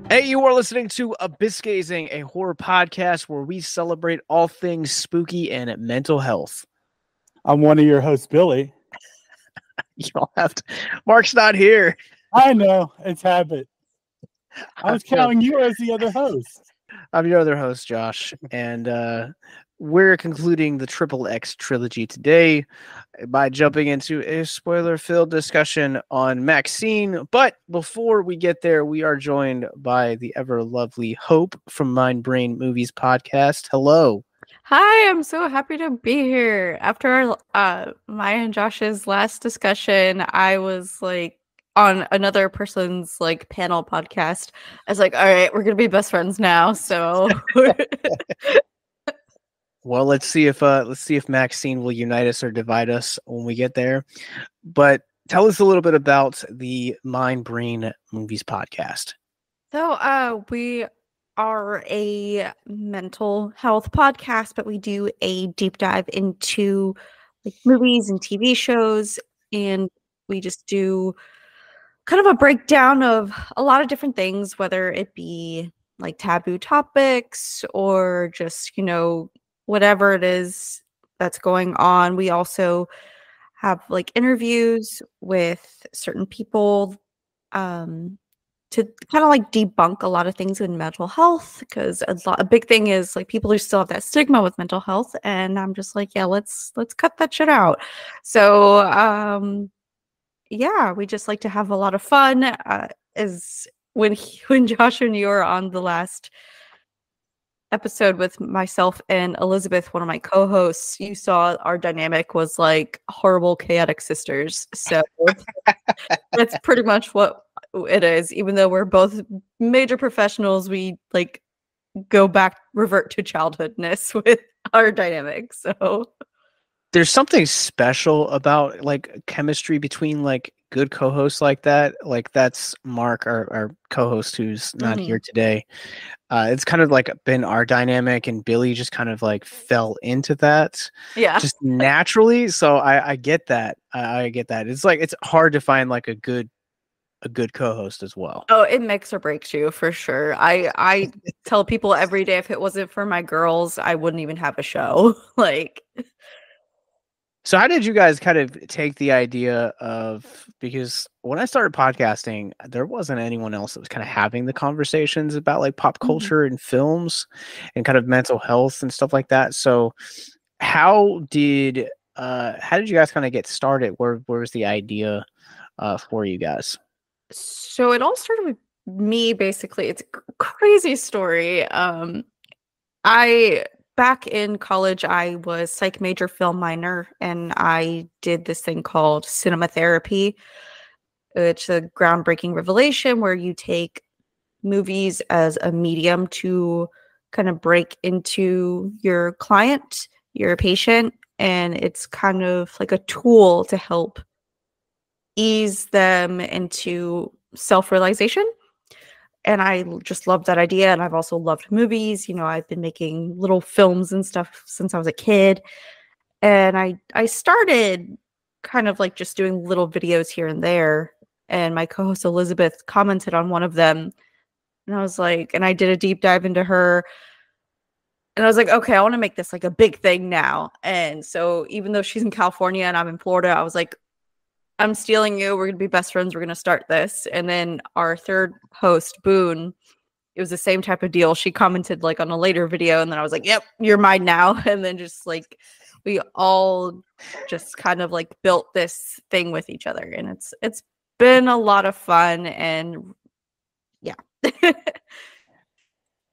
Hey, you are listening to Abyss Gazing, a horror podcast where we celebrate all things spooky and mental health. I'm one of your hosts, Billy. You don't have to. Mark's not here. I know, it's habit. I was counting you as the other host. I'm your other host, Josh, and we're concluding the Triple X trilogy today by jumping into a spoiler-filled discussion on Maxine. But before we get there, we are joined by the ever-lovely Hope from Mind Brain Movies podcast. Hello. Hi, I'm so happy to be here. After my and Josh's last discussion, I was like on another person's like panel podcast. I was like, all right, we're gonna be best friends now. So well, let's see if Maxine will unite us or divide us when we get there. But tell us a little bit about the Mind Brain Movies podcast. So we are a mental health podcast, but we do a deep dive into like movies and TV shows, and we just do kind of a breakdown of a lot of different things, whether it be like taboo topics or just, whatever it is that's going on. We also have like interviews with certain people to kind of like debunk a lot of things in mental health, because a big thing is like people who still have that stigma with mental health, and I'm just like, yeah, let's cut that shit out. So yeah, we just like to have a lot of fun. Is when Josh and you were on the last episode with myself and Elizabeth, one of my co-hosts, you saw our dynamic was like horrible chaotic sisters. So that's pretty much what it is. Even though we're both major professionals, we like revert to childhoodness with our dynamic. So there's something special about like chemistry between like good co-hosts like that. Like that's Mark, our co-host who's not here today. It's kind of like been our dynamic, and Billy just kind of like fell into that, just naturally. So I get that. I get that. It's like it's hard to find like a good co-host as well. Oh, it makes or breaks you for sure. I tell people every day, if it wasn't for my girls, I wouldn't even have a show. Like. So how did you guys kind of take the idea of, because when I started podcasting, there wasn't anyone else that was kind of having the conversations about like pop culture and films and kind of mental health and stuff like that. So how did you guys kind of get started? Where was the idea for you guys? So it all started with me, basically. It's a crazy story. Back in college, I was psych major, film minor, and I did this thing called cinema therapy. It's a groundbreaking revelation where you take movies as a medium to kind of break into your client, your patient, and it's kind of like a tool to help ease them into self-realization. And I just loved that idea. And I've also loved movies. I've been making little films and stuff since I was a kid. And I started kind of like just doing little videos here and there. And my co-host Elizabeth commented on one of them. And I was like, and I did a deep dive into her. And I was like, okay, I want to make this like a big thing now. And so even though she's in California and I'm in Florida, I was like, I'm stealing you. We're going to be best friends. We're going to start this. And then our third host, Boone, it was the same type of deal. She commented like on a later video. And then I was like, yep, you're mine now. And then just like, we all just kind of like built this thing with each other. And it's been a lot of fun. And yeah.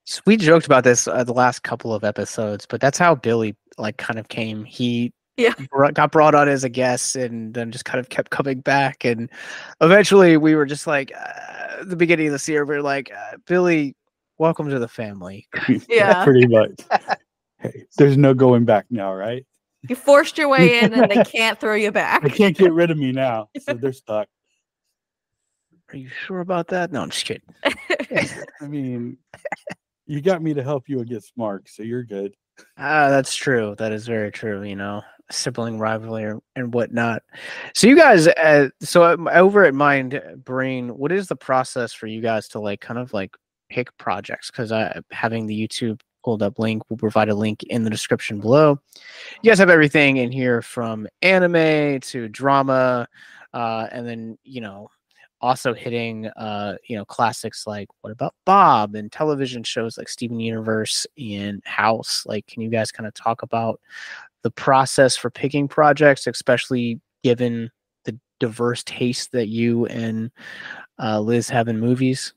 So we joked about this the last couple of episodes, but that's how Billy like kind of came. He got brought on as a guest and then just kind of kept coming back, and eventually we were just like at the beginning of this year we were like, Billy, welcome to the family. Yeah, pretty much. Hey, there's no going back now, right? You forced your way in and they can't throw you back. They can't get rid of me now, so they're stuck. Are you sure about that? No, I'm just kidding. I mean, you got me to help you against Mark, so you're good. That's true. That is very true. Sibling rivalry and whatnot. So you guys, over at Mind Brain, what is the process for you guys to like kind of like pick projects, because having the YouTube pulled up link will provide a link in the description below. You guys have everything in here from anime to drama, and then also hitting classics like What About Bob, and television shows like Steven Universe and House. Like, can you guys kind of talk about the process for picking projects, especially given the diverse taste that you and Liz have in movies?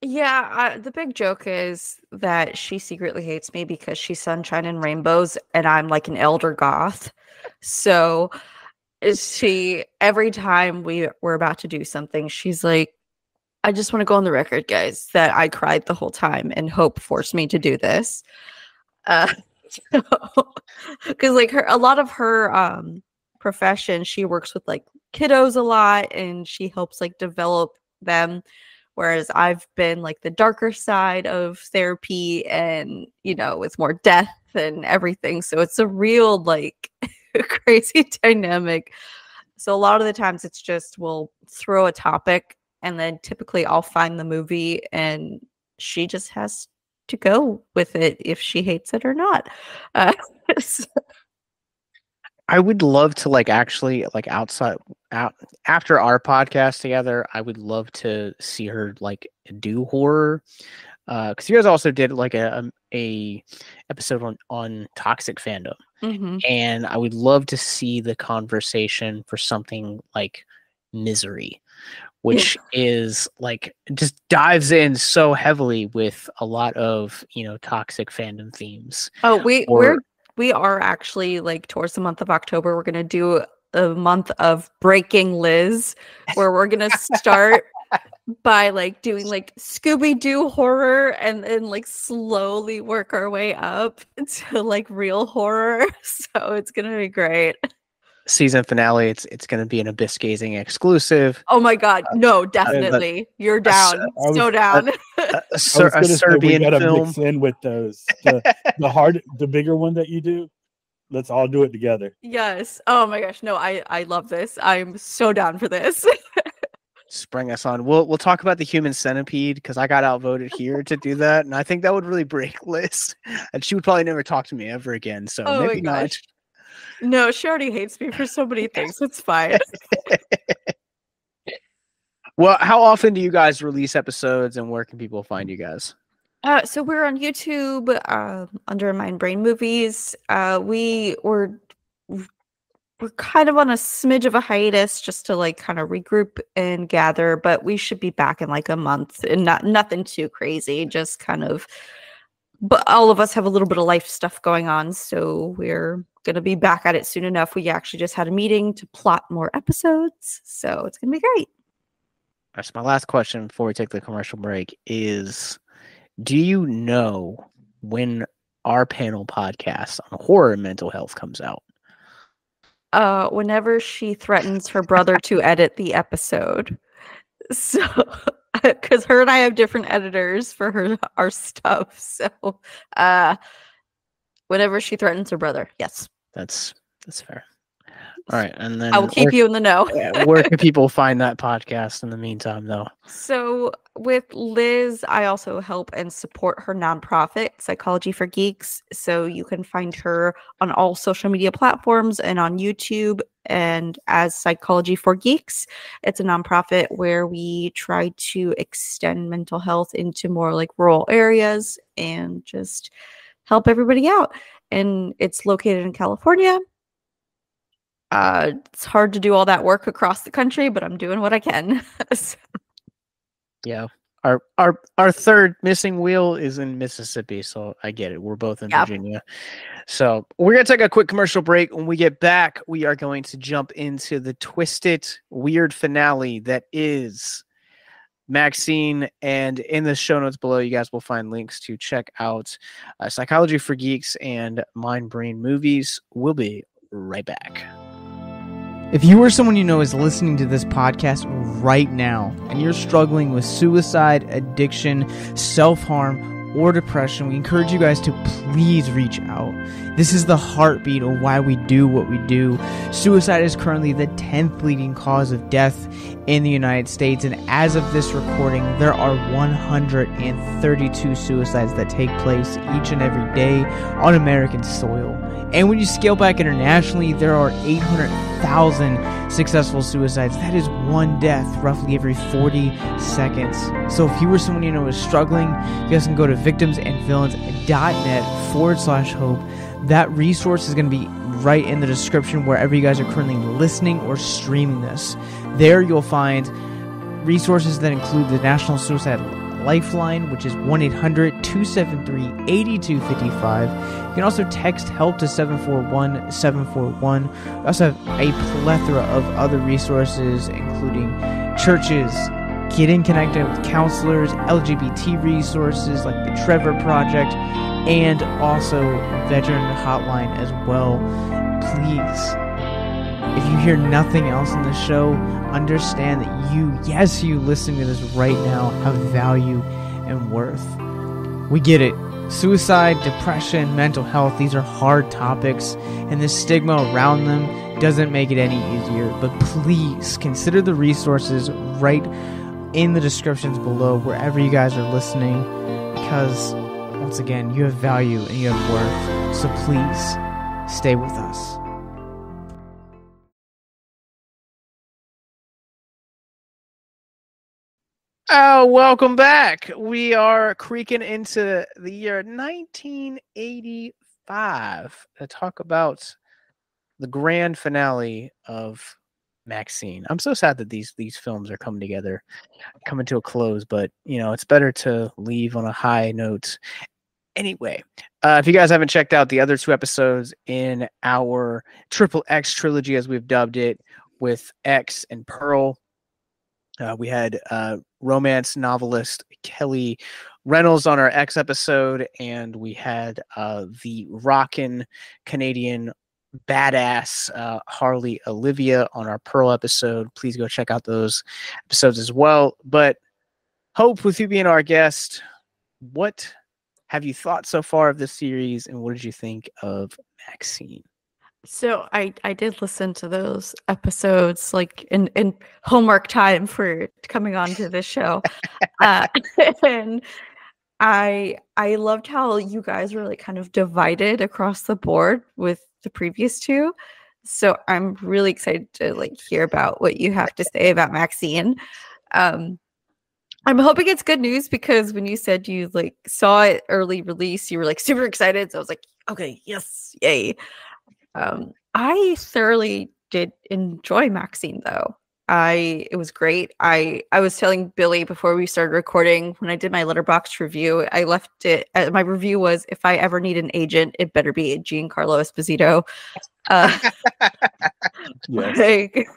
Yeah, the big joke is that she secretly hates me because she's sunshine and rainbows, and I'm like an elder goth. So every time we're about to do something, she's like, I just want to go on the record, guys, that I cried the whole time and Hope forced me to do this. Because like a lot of her profession, she works with like kiddos a lot, and she helps like develop them. Whereas I've been like the darker side of therapy, and with more death and everything. So it's a real like crazy dynamic. So a lot of the times it's just we'll throw a topic, and then typically I'll find the movie, and she just has to go with it if she hates it or not. So. I would love to actually after our podcast together, I would love to see her do horror, because you guys also did like a episode on toxic fandom. Mm-hmm. And I would love to see the conversation for something like Misery, which is just dives in so heavily with a lot of toxic fandom themes. Oh, we are actually towards the month of October, we're gonna do a month of Breaking Liz, where we're gonna start by doing Scooby-Doo horror, and then slowly work our way up to real horror. So it's gonna be great. Season finale, it's gonna be an Abyss Gazing exclusive. Oh my god, no, definitely. You're down. So down. A Serbian film. Mix in with those the bigger one that you do. Let's all do it together. Yes. Oh my gosh. No, I love this. I'm so down for this. Spring us on. We'll talk about the Human Centipede, because I got outvoted here to do that, and I think that would really break Liz, and she would probably never talk to me ever again. So maybe not. No, she already hates me for so many things. It's fine. Well, how often do you guys release episodes, and where can people find you guys? So we're on YouTube under Mind Brain Movies. We're kind of on a smidge of a hiatus just to kind of regroup and gather, but we should be back in a month, and nothing too crazy, just kind of. But all of us have a little bit of life stuff going on, so we're going to be back at it soon enough. We actually just had a meeting to plot more episodes, so it's going to be great. That's my last question before we take the commercial break is, do you know when our panel podcast on horror and mental health comes out? Whenever she threatens her brother to edit the episode. So, because her and I have different editors for our stuff. So, whenever she threatens her brother, yes. That's fair. All right, and then I will keep you in the know. Where can people find that podcast in the meantime, though? So with Liz, I also help and support her nonprofit, Psychology for Geeks. So you can find her on all social media platforms and on YouTube, and as Psychology for Geeks. It's a nonprofit where we try to extend mental health into more rural areas and just help everybody out. And it's located in California. It's hard to do all that work across the country, but I'm doing what I can. So. Yeah. Our third missing wheel is in Mississippi, so I get it. We're both in Virginia. So we're going to take a quick commercial break. When we get back, we are going to jump into the twisted, weird finale that is Maxine. And in the show notes below, you guys will find links to check out Psychology for Geeks and Mind Brain Movies. We'll be right back. If you or someone you know is listening to this podcast right now and you're struggling with suicide, addiction, self-harm, or depression, we encourage you guys to please reach out. This is the heartbeat of why we do what we do. Suicide is currently the 10th leading cause of death in the United States, and as of this recording, there are 132 suicides that take place each and every day on American soil. And when you scale back internationally, there are 800,000 successful suicides. That is one death roughly every 40 seconds. So if you or someone you know is struggling, you guys can go to victimsandvillains.net/hope. That resource is going to be right in the description wherever you guys are currently listening or streaming this. There you'll find resources that include the National Suicide Lifeline, which is 1-800-273-8255. You can also text HELP to 741-741. We also have a plethora of other resources, including churches, getting connected with counselors, LGBT resources like the Trevor Project, and also veteran hotline as well. Please, if you hear nothing else in the show, understand that you listening to this right now, have value and worth. We get it. Suicide, depression, mental health, these are hard topics, and the stigma around them doesn't make it any easier. But please consider the resources right in the descriptions below wherever you guys are listening, because once again, you have value and you have worth. So please stay with us. Oh, welcome back. We are creaking into the year 1985 to talk about the grand finale of Maxine. I'm so sad that these films are coming together, coming to a close, but you know, it's better to leave on a high note. Anyway, if you guys haven't checked out the other two episodes in our Triple X trilogy, as we've dubbed it, with X and Pearl, we had romance novelist Kelly Reynolds on our X episode, and we had the rockin' Canadian badass Harley Olivia on our Pearl episode. Please go check out those episodes as well. But Hope, with you being our guest, what have you thought so far of this series, and what did you think of Maxine? So I did listen to those episodes like in homework time for coming on to this show. And I loved how you guys were like kind of divided across the board with the previous two. So I'm really excited to like hear about what you have to say about Maxine. I'm hoping it's good news, because when you said you like saw it early release, you were like super excited. So I was like, okay, yes, yay. I thoroughly did enjoy Maxine though. It was great. I was telling Billy before we started recording, when I did my Letterboxd review, I left it, my review was, if I ever need an agent, it better be a Giancarlo-Esposito. Yes. Like,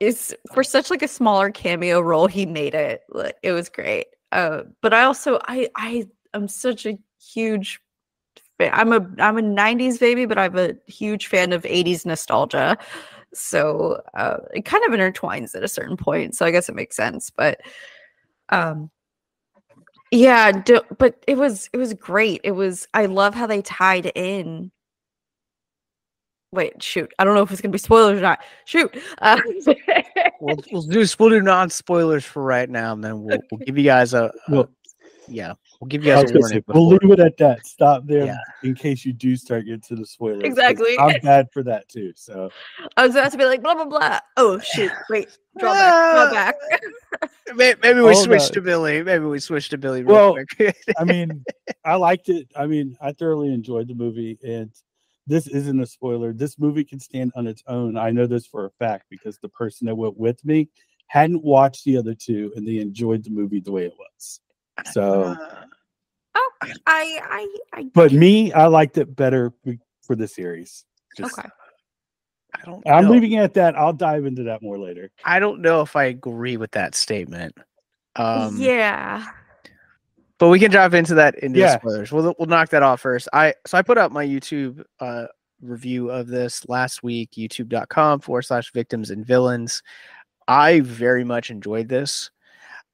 it's for such like a smaller cameo role, he made it. Like, it was great. But I also I'm such a huge fan. I'm a 90s baby, but I'm a huge fan of 80s nostalgia. So it kind of intertwines at a certain point. So I guess it makes sense. But yeah, but it was great. I love how they tied in. Wait, shoot. I don't know if it's going to be spoilers or not. Shoot. We'll do non-spoilers for right now, and then we'll give you guys we'll give you guys a warning. We'll leave it at that. Stop there in case you do start getting to the spoilers. Exactly. I'm bad for that too. So I was about to be like, blah, blah, blah. Oh, shoot. Wait. Draw back. Maybe we switched to Billy. Real quick. I mean, I liked it. I mean, I thoroughly enjoyed the movie, and this isn't a spoiler. This movie can stand on its own. I know this for a fact because the person that went with me hadn't watched the other two, and they enjoyed the movie the way it was. So, but me, I liked it better for the series. Okay. I'm leaving it at that. I'll dive into that more later. I don't know if I agree with that statement. Yeah. But we can dive into that into the spoilers. We'll knock that off first. I put up my YouTube review of this last week, youtube.com/victims and villains. I very much enjoyed this.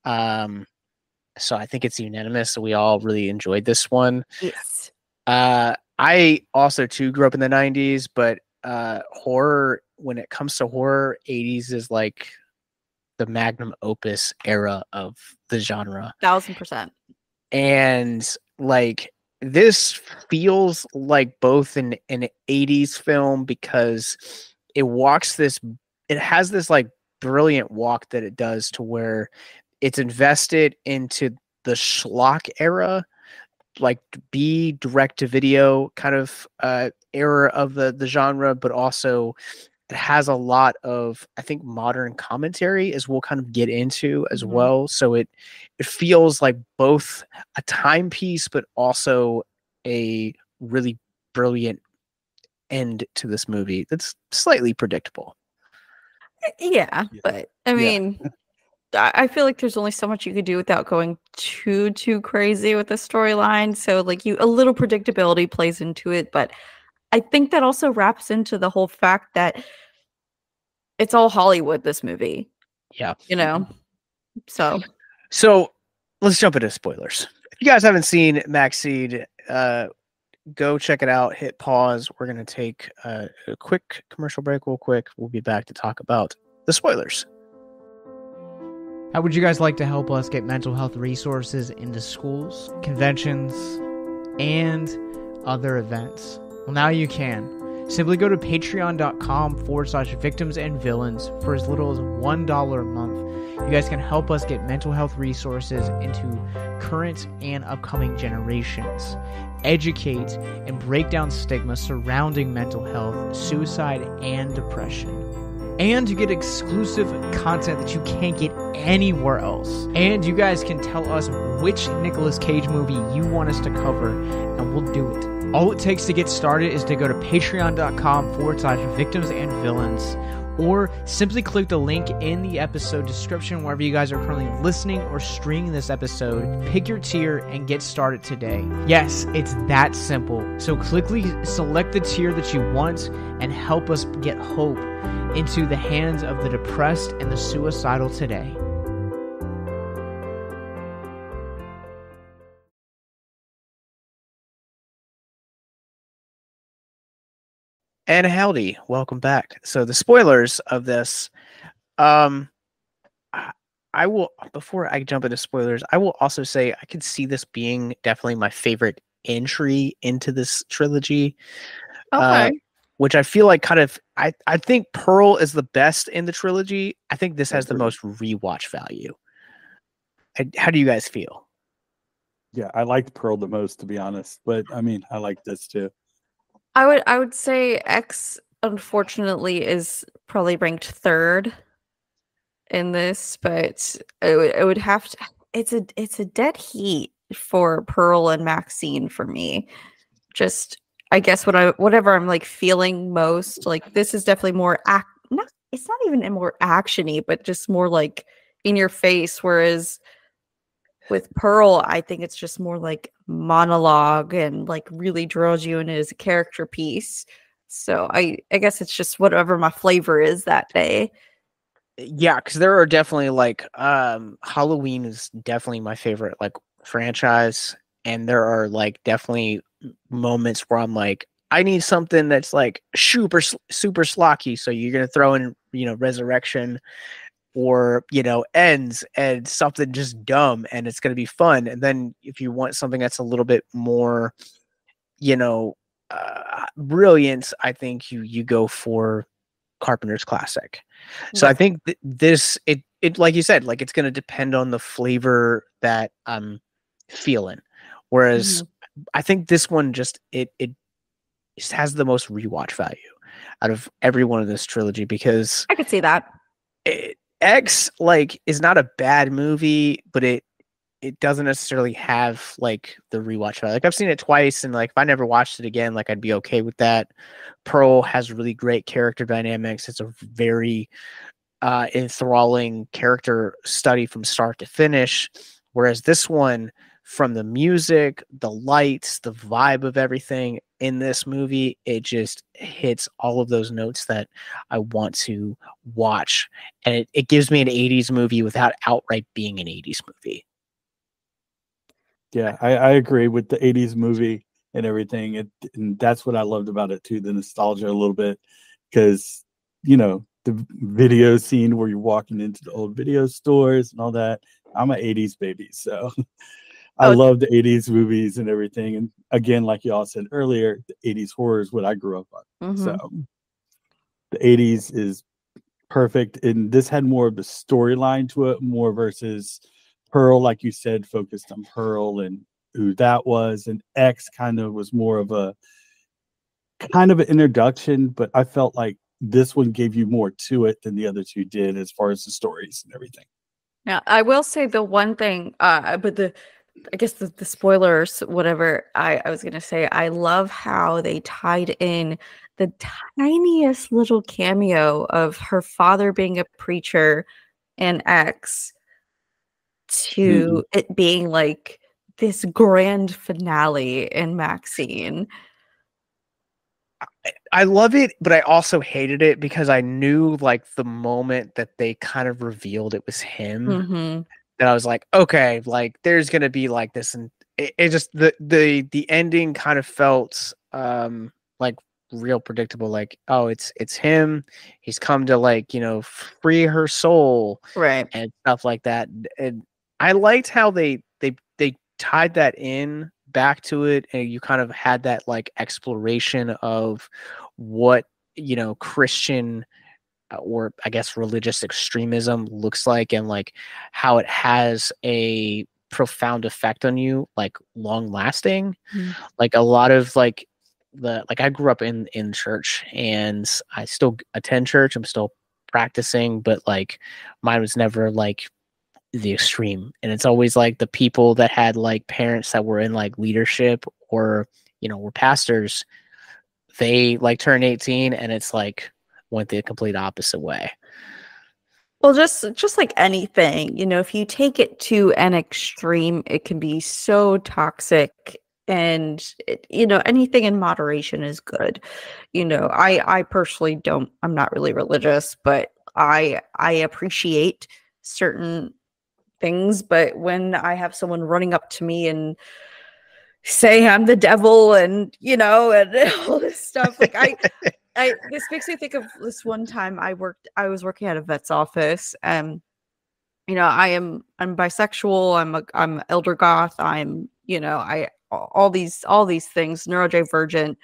So I think it's unanimous. So we all really enjoyed this one. Yes. I also too grew up in the 90s, but horror, when it comes to horror, 80s is like the magnum opus era of the genre. 1000%. And like this feels like both an 80s film because it has this like brilliant walk that it does to where it's invested into the schlock era, like B direct to video kind of era of the genre, but also it has a lot of, I think, modern commentary, as we'll kind of get into as well. So it feels like both a timepiece, but also a really brilliant end to this movie that's slightly predictable. Yeah. But I mean, I feel like there's only so much you could do without going too crazy with the storyline. So like a little predictability plays into it, but I think that also wraps into the whole fact that it's all Hollywood, this movie. Yeah. You know? So let's jump into spoilers. If you guys haven't seen Maxine, go check it out. Hit pause. We're going to take a quick commercial break real quick. We'll be back to talk about the spoilers. How would you guys like to help us get mental health resources into schools, conventions, and other events? Well, now you can. Simply go to patreon.com/victims and villains for as little as $1 a month. You guys can help us get mental health resources into current and upcoming generations, educate and break down stigma surrounding mental health, suicide, and depression. And you get exclusive content that you can't get anywhere else. And you guys can tell us which Nicolas Cage movie you want us to cover, and we'll do it. All it takes to get started is to go to patreon.com/victims and villains, or simply click the link in the episode description wherever you guys are currently listening or streaming this episode. Pick your tier and get started today. Yes, it's that simple. So quickly select the tier that you want and help us get hope into the hands of the depressed and the suicidal today. And howdy, welcome back. So the spoilers of this, I will, before I jump into spoilers, I will also say I could see this being definitely my favorite entry into this trilogy. okay. Which I feel like kind of, I think Pearl is the best in the trilogy. I think this has the most rewatch value. How do you guys feel? Yeah, I liked Pearl the most, to be honest. But I mean, I like this too. I would say X, unfortunately, is probably ranked third in this, but it would have to. It's a dead heat for Pearl and Maxine for me. Just, I guess whatever I'm like feeling most, like this is definitely more it's not even more actiony, but just more like in your face. Whereas with Pearl, I think it's just more like monologue and like really draws you in as a character piece. So I guess it's just whatever my flavor is that day. Yeah, because there are definitely like Halloween is definitely my favorite like franchise, and there are like definitely moments where I'm like, I need something that's like super schlocky. So you're gonna throw in, Resurrection or, Ends and something just dumb, and it's gonna be fun. And then if you want something that's a little bit more, brilliant, I think you go for Carpenter's classic. So I think this like you said, like it's going to depend on the flavor that I'm feeling. Whereas I think this one just it just has the most rewatch value out of every one of this trilogy, because I could see that. X like is not a bad movie, but it doesn't necessarily have like the rewatch value. Like I've seen it twice, and like if I never watched it again, like I'd be okay with that. Pearl has really great character dynamics. It's a very enthralling character study from start to finish. Whereas this one, from the music, the lights, the vibe of everything, in this movie, it just hits all of those notes that I want to watch. And it gives me an 80s movie without outright being an 80s movie. Yeah, I agree with the 80s movie and everything. And that's what I loved about it too, the nostalgia a little bit. Because, you know, the video scene where you're walking into the old video stores and all that. I'm an 80s baby, so I love the 80s movies and everything. And again, like y'all said earlier, the 80s horror is what I grew up on. So the 80s is perfect. And this had more of the storyline to it, more versus Pearl, like you said, focused on Pearl and who that was. And X kind of was more of an introduction, but I felt like this one gave you more to it than the other two did as far as the stories and everything. Now, I will say the one thing, but I guess the spoilers, whatever I was going to say, I love how they tied in the tiniest little cameo of her father being a preacher and X to it being like this grand finale in Maxine. I love it, but I also hated it because I knew like the moment that they kind of revealed it was him, that I was like, okay, like there's gonna be like this, and it just the ending kind of felt like real predictable. Like, oh, it's him. He's come to like, you know, free her soul, right, and stuff like that. And I liked how they tied that in back to it, and you kind of had that like exploration of what, you know, Christian or I guess religious extremism looks like, and like how it has a profound effect on you, like long lasting. Like a lot of like I grew up in church, and I still attend church. I'm still practicing, but like mine was never like the extreme, and it's always like the people that had like parents that were in like leadership or, you know, were pastors, they like turn 18 and it's like went the complete opposite way. Well, just like anything, you know, if you take it to an extreme, it can be so toxic. And you know, anything in moderation is good. You know, I personally I'm not really religious, but I appreciate certain things. But when I have someone running up to me and say I'm the devil and, you know, and all this stuff, like this makes me think of this one time I was working at a vet's office, and you know, I'm bisexual, I'm elder goth, I'm, you know, all these things, neurodivergent.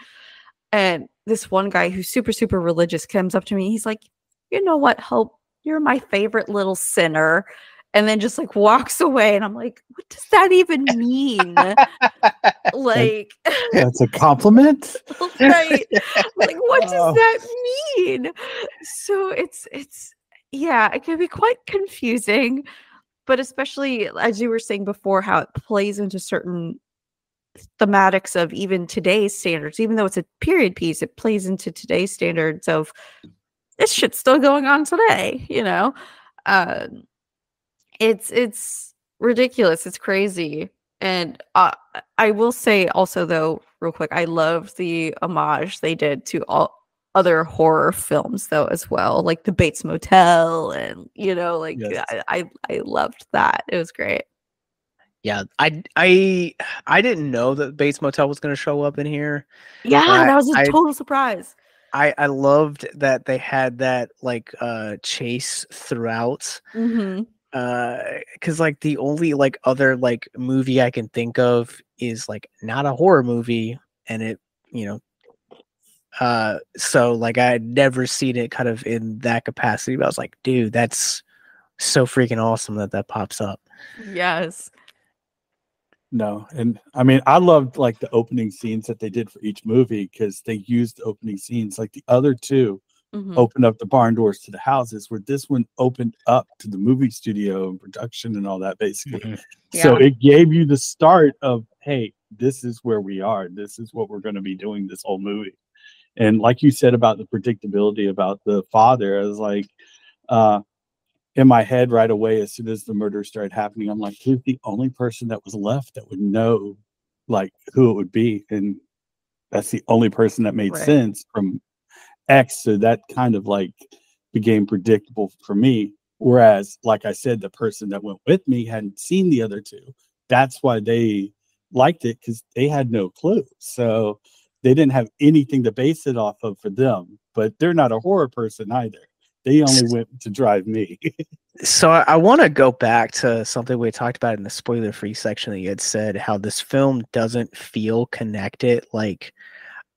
And this one guy who's super, super religious comes up to me. He's like, you know what, Hope, you're my favorite little sinner. And then just like walks away. And I'm like, what does that even mean? Like, that's a compliment. Right. Like, what does that mean? So it's yeah, it can be quite confusing, but especially as you were saying before, how it plays into certain thematics of even today's standards. Even though it's a period piece, it plays into today's standards of this shit's still going on today, you know. It's ridiculous, it's crazy. And I will say also, though, real quick, I loved the homage they did to all other horror films, though, as well, like the Bates Motel, and, you know, like, yes. I loved that. It was great. Yeah, I didn't know that Bates Motel was going to show up in here. Yeah, that was a total surprise. I loved that they had that like chase throughout. Because like the only like other like movie I can think of is like not a horror movie, and it, you know, so like I had never seen it kind of in that capacity, but I was like, dude, that's so freaking awesome that pops up. Yes. No, and I mean, I loved like the opening scenes that they did for each movie, because they used the opening scenes. Like the other two opened up the barn doors to the houses, where this one opened up to the movie studio and production and all that, basically. Yeah. So it gave you the start of, hey, this is where we are. This is what we're going to be doing this whole movie. And like you said about the predictability about the father, I was like, in my head right away, as soon as the murder started happening, I'm like, who's the only person that was left that would know like who it would be? And That's the only person that made Right. sense from X. So that kind of like became predictable for me. Whereas, like I said, the person that went with me hadn't seen the other two. That's why they liked it, because they had no clue. So they didn't have anything to base it off of for them. But they're not a horror person either. They only went to drive me. So I want to go back to something we talked about in the spoiler-free section that you had said, how this film doesn't feel connected. Like,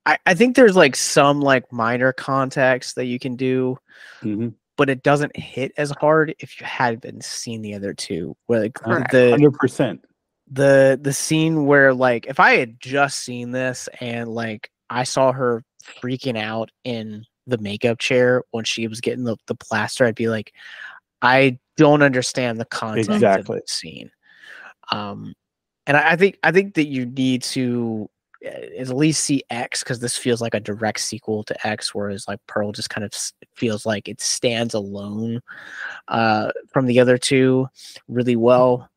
I think there's like some like minor context that you can do, but it doesn't hit as hard if you hadn't seen the other two. Where like Correct. 100%. The scene where like if I had just seen this and like I saw her freaking out in the makeup chair when she was getting the plaster, I'd be like, I don't understand the context of the scene. And I think that you need to at least see X, because this feels like a direct sequel to X, whereas like Pearl just kind of feels like it stands alone from the other two really well.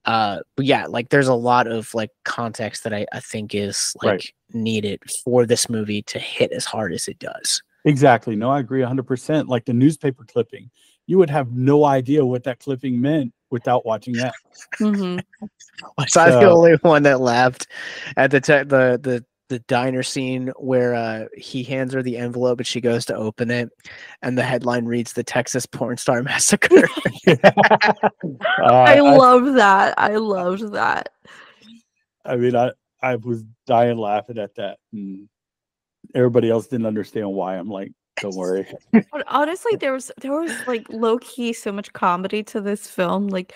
But yeah, like there's a lot of like context that I think is like needed for this movie to hit as hard as it does. Exactly. No, I agree 100%. Like the newspaper clipping, you would have no idea what that clipping meant without watching that. Was I the only one that laughed at the diner scene where he hands her the envelope and she goes to open it and the headline reads "The Texas Porn Star Massacre"? I love that. I loved that. I mean, I was dying laughing at that, and everybody else didn't understand why. I'm like, don't worry. But honestly, there was like low key so much comedy to this film. Like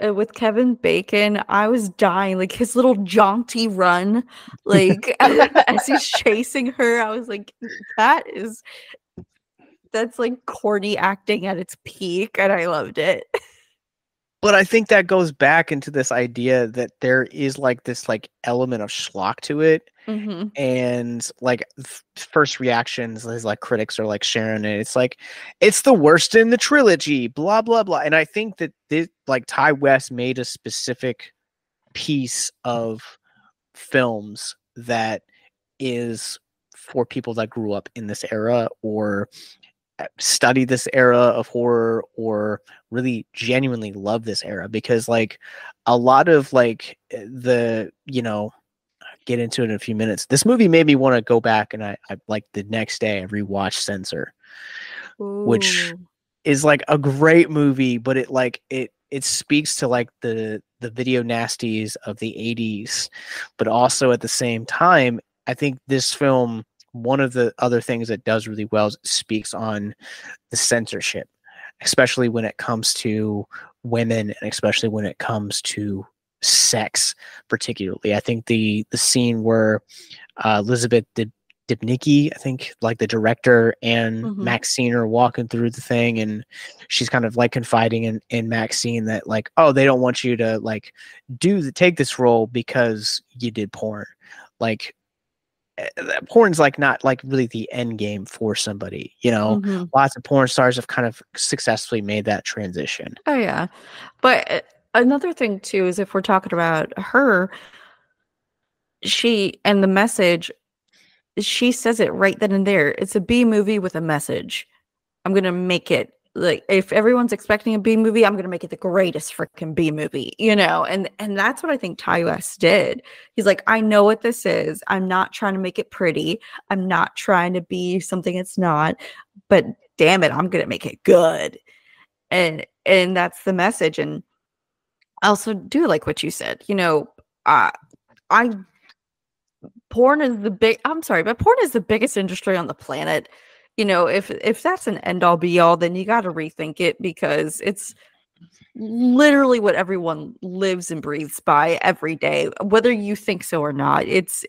with Kevin Bacon, I was dying. Like his little jaunty run, like as he's chasing her, I was like, that's like corny acting at its peak, and I loved it. But I think that goes back into this idea that there is like this like element of schlock to it. And like first reactions is like critics are like sharing it. It's like it's the worst in the trilogy, blah blah blah. And I think that this like Ti West made a specific piece of films that is for people that grew up in this era or study this era of horror or really genuinely love this era, because like a lot of like the, you know, get into it in a few minutes. This movie made me want to go back and I like the next day I rewatched Censor, which is like a great movie, but it like it speaks to like the video nasties of the 80s, but also at the same time, I think this film, one of the other things it does really well is it speaks on the censorship, especially when it comes to women and especially when it comes to sex particularly. I think the scene where Elizabeth Debicki, I think like the director and Maxine are walking through the thing and she's kind of like confiding in Maxine that like, oh, they don't want you to like take this role because you did porn. Like porn's like not like really the end game for somebody, you know. Lots of porn stars have kind of successfully made that transition. Oh yeah, but another thing too is if we're talking about her, she and the message, she says it right then and there. It's a B movie with a message. I'm gonna make it like, if everyone's expecting a B movie, I'm gonna make it the greatest freaking B movie, you know. And that's what I think Ti West did. He's like, I know what this is. I'm not trying to make it pretty. I'm not trying to be something it's not. But damn it, I'm gonna make it good. And that's the message. And I also do like what you said. You know, porn is the biggest industry on the planet. You know, if that's an end all be all, then you got to rethink it, because it's literally what everyone lives and breathes by every day, whether you think so or not. It's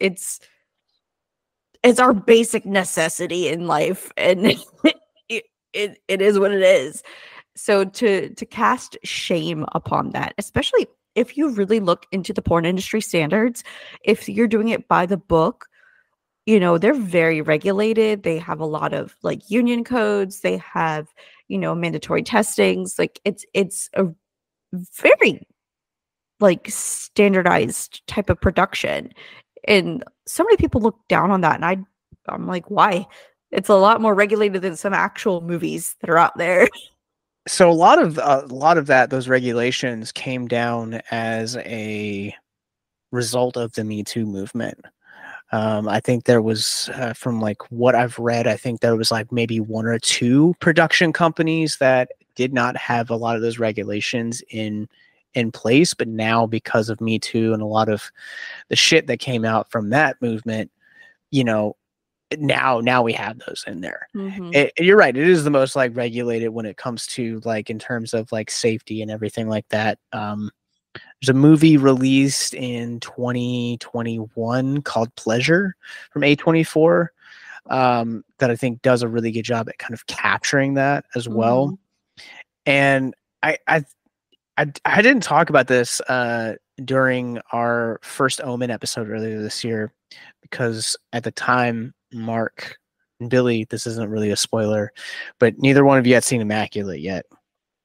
our basic necessity in life, and it is what it is. So to cast shame upon that, especially if you really look into the porn industry standards, if you're doing it by the book, you know, they're very regulated. They have a lot of like union codes. They have, you know, mandatory testings. Like it's a very like standardized type of production. And so many people look down on that, and I'm like, why? It's a lot more regulated than some actual movies that are out there. So a lot of those regulations came down as a result of the Me Too movement. I think there was, from like what I've read, I think there was like maybe 1 or 2 production companies that did not have a lot of those regulations in place, but now because of Me Too and a lot of the shit that came out from that movement, now we have those in there. You're right, it is the most like regulated when it comes to like in terms of like safety and everything like that. There's a movie released in 2021 called Pleasure from A24 that I think does a really good job at kind of capturing that as well. And I didn't talk about this during our first Omen episode earlier this year because at the time, Mark and Billy, this isn't really a spoiler, but neither one of you had seen Immaculate yet.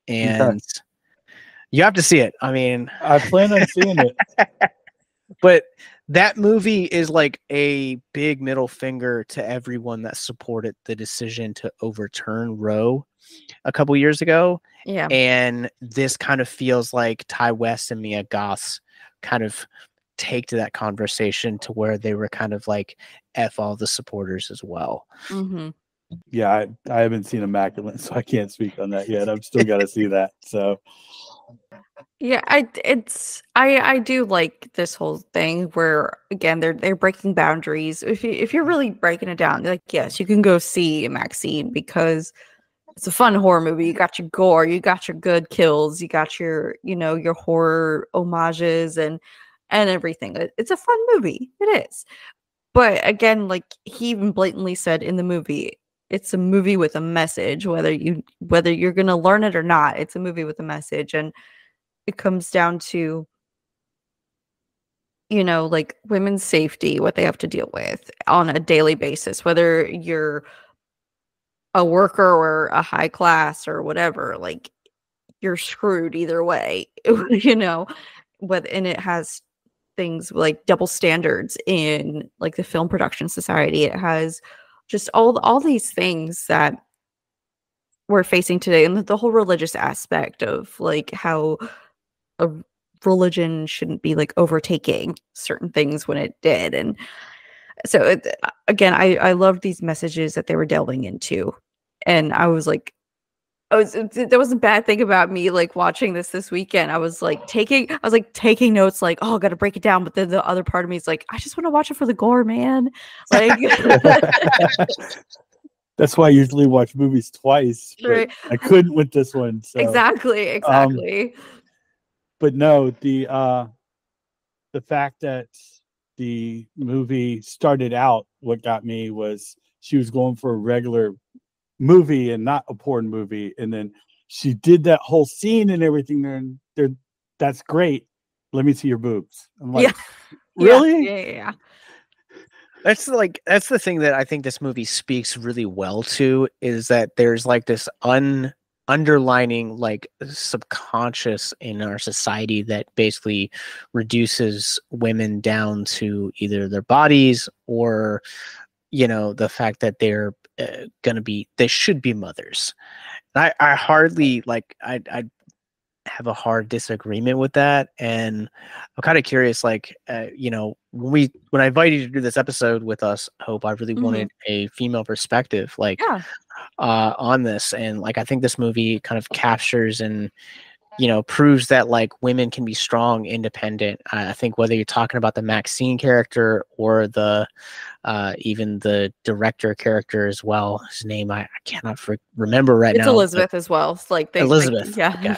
And you have to see it. I mean, I plan on seeing it. But that movie is like a big middle finger to everyone that supported the decision to overturn Roe a couple years ago. Yeah. And this kind of feels like ti-west and mia-goth's kind of take to that conversation to where they were kind of like F all the supporters as well. Yeah, I haven't seen Immaculate, so I can't speak on that yet. I've still got to see that. So yeah, I do like this whole thing where again they're breaking boundaries. If you're really breaking it down, like yes, you can go see Maxine because it's a fun horror movie. You got your gore, you got your good kills, you got your your horror homages and everything. It's a fun movie. It is. But again, like he even blatantly said in the movie, it's a movie with a message, whether you're gonna learn it or not. It's a movie with a message, and it comes down to like women's safety, what they have to deal with on a daily basis, whether you're a worker or a high class or whatever. Like you're screwed either way, But and it has things like double standards in like the film production society. It has just all these things that we're facing today, and the whole religious aspect of like how a religion shouldn't be like overtaking certain things when it did. And so again, I loved these messages that they were delving into, and I was like, there was a bad thing about me like watching this weekend. I was taking notes, like, oh, I gotta break it down, but then the other part of me is like, I just want to watch it for the gore, man. Like that's why I usually watch movies twice, but right. I couldn't with this one. So. Exactly. But no, the fact that the movie started out, what got me was she was going for a regular movie and not a porn movie, and then she did that whole scene and everything there. That's great. Let me see your boobs. I'm like, really? Yeah. That's the thing that I think this movie speaks really well to, is that there's like this underlining like subconscious in our society that basically reduces women down to either their bodies or the fact that they're they should be mothers. And I hardly like I have a hard disagreement with that, and I'm kind of curious, like when I invited you to do this episode with us, Hope, I really wanted a female perspective on this, and like I think this movie kind of captures and proves that like women can be strong, independent. I think whether you're talking about the Maxine character or the even the director character as well, his name I cannot remember right now. It's Elizabeth as well. It's like Elizabeth. Yeah. Okay.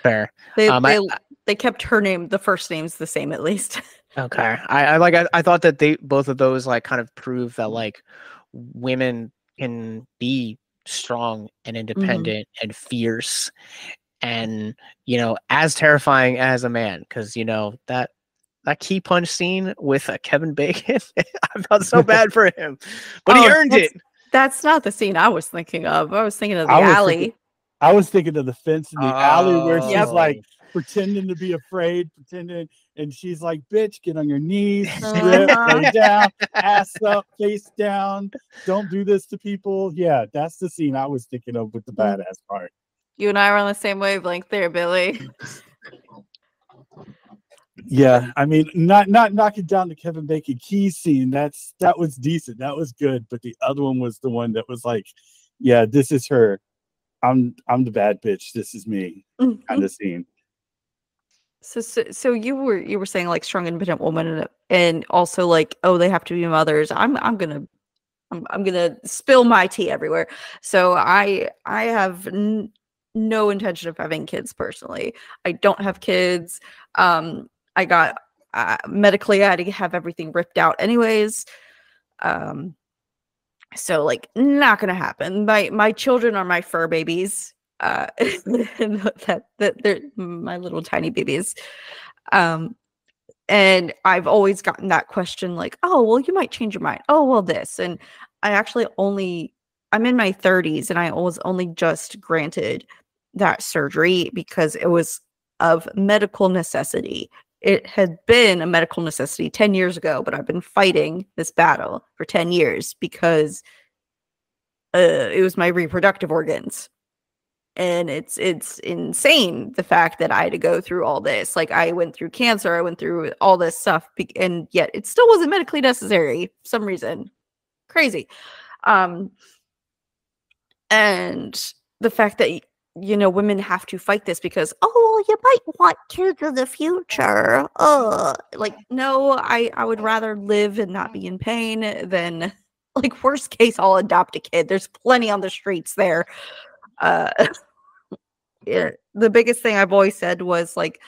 Fair. They kept her name, the first name's the same at least. Okay. I thought that both of those like kind of prove that like women can be strong and independent and fierce and as terrifying as a man, because that key punch scene with Kevin Bacon, I felt so bad for him, but he earned it. That's not the scene I was thinking of. I was thinking of the alley. I was thinking of the fence in the alley where she's like, pretending to be afraid, and she's like, bitch, get on your knees, strip, lay down, ass up, face down. Don't do this to people. Yeah, that's the scene I was thinking of with the badass part. You and I were on the same wavelength there, Billy. Yeah, I mean, not knocking down the Kevin Bacon key scene. That was decent. That was good. But the other one was the one that was like, yeah, this is her. I'm the bad bitch. This is me kind of scene. So you were saying like strong, independent woman, and also like, oh, they have to be mothers. I'm gonna spill my tea everywhere. So I have no intention of having kids personally. I don't have kids. I got medically I had to have everything ripped out anyways. So like not gonna happen. My children are my fur babies. That they're my little tiny babies. And I've always gotten that question like, oh, well, you might change your mind. Oh, well, this. And I actually I'm in my 30s and I was only just granted that surgery because it was of medical necessity. It had been a medical necessity 10 years ago, but I've been fighting this battle for 10 years because it was my reproductive organs. And it's insane, the fact that I had to go through all this. Like, I went through cancer, I went through all this stuff, and yet it still wasn't medically necessary for some reason. Crazy. And the fact that, you know, women have to fight this because, oh, well, you might want kids in the future. Like, no, I would rather live and not be in pain than, like, worst case, I'll adopt a kid. There's plenty on the streets there. Yeah, the biggest thing I've always said was like,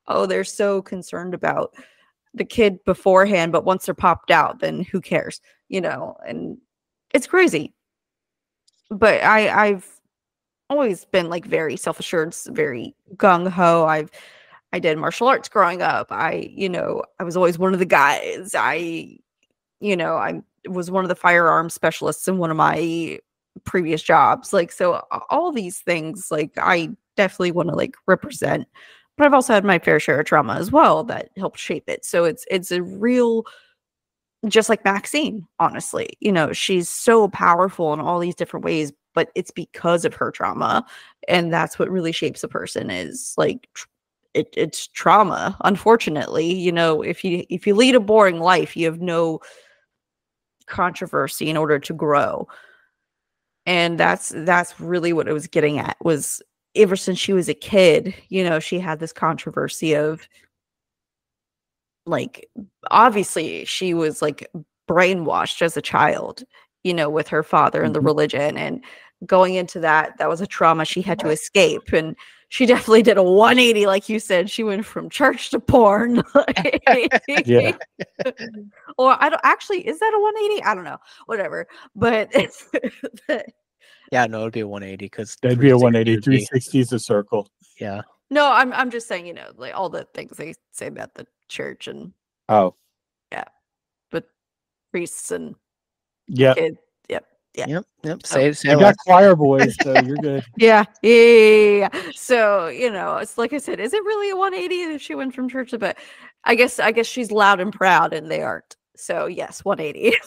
oh, they're so concerned about the kid beforehand, but once they're popped out, then who cares, you know? And it's crazy. But I've always been like very self-assured, very gung-ho. I did martial arts growing up. I was always one of the guys. I was one of the firearms specialists in one of my previous jobs. Like, so all these things, like, I definitely want to like represent, but I've also had my fair share of trauma as well that helped shape it. So it's a real, just like Maxine, honestly, you know, she's so powerful in all these different ways, but it's because of her trauma. And that's what really shapes a person, is like, it's trauma. Unfortunately, you know, if you lead a boring life, you have no controversy in order to grow. And that's really what it was getting at, was ever since she was a kid, you know, she had this controversy of, like, obviously she was like brainwashed as a child, you know, with her father and the religion, and going into that was a trauma she had to escape. And she definitely did a 180, like you said. She went from church to porn. Yeah. Or I don't actually, is that a 180? I don't know. Whatever. But yeah, no, it'd be a 180 because that'd be a 180. 360 is a circle. Yeah. No, I'm just saying, you know, like all the things they say about the church and but priests and kids. Yep. Say you got choir boys, so you're good. Yeah. So, you know, it's like I said, is it really a 180 if she went from church to, but I guess she's loud and proud and they aren't. So yes, 180.